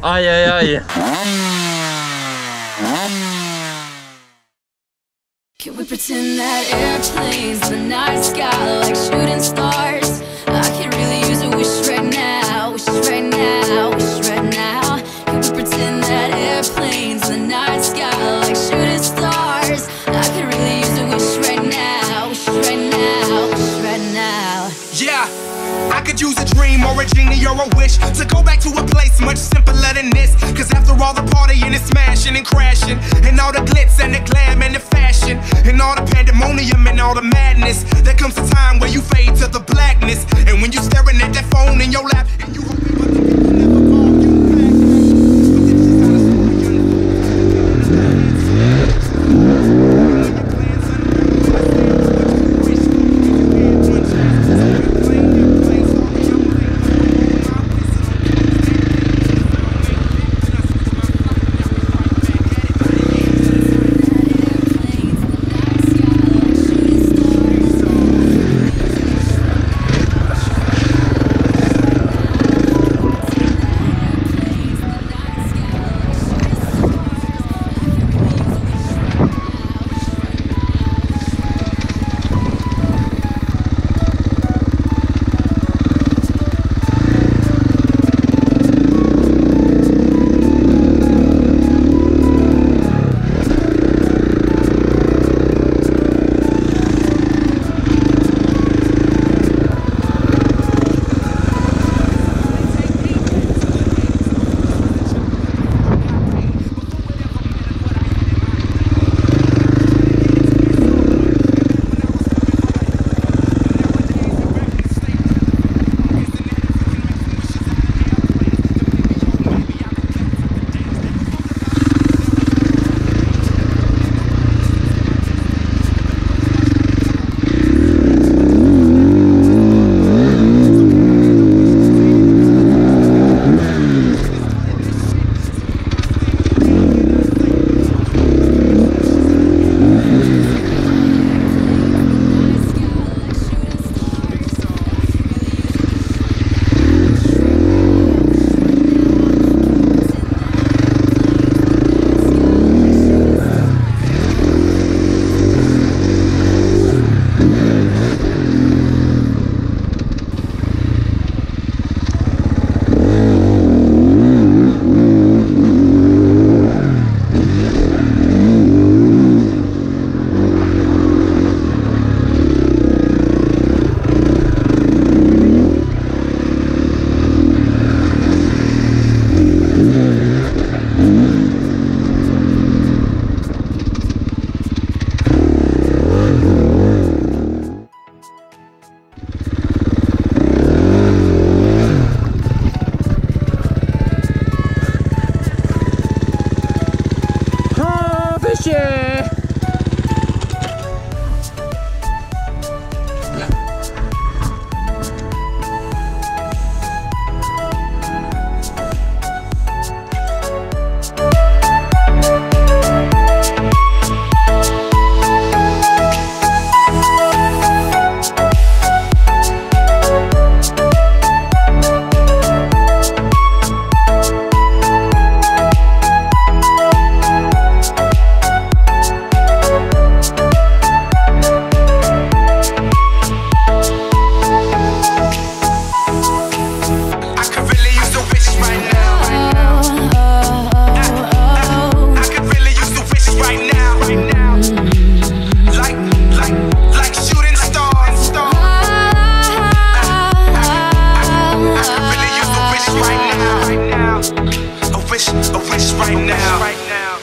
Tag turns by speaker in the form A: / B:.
A: Aïe aïe aïe.
B: Can we pretend that airplanes in the night sky like shooting stars? I could really use a wish right now, wish right now, wish right now. Can we pretend that airplanes in the night sky like shooting stars? I could really use a wish right now, wish right now, wish right now.
C: Yeah, I could use a dream or a genie or a wish to go back to a place much simpler than this. Cause after all the partying and smashing and crashing, and all the glitz and the glam and the fashion, and all the pandemonium and all the madness, there comes a time where you fade to the blackness. And when you staring at that phone in your lap, and you hoping but the people never call you a wish right now.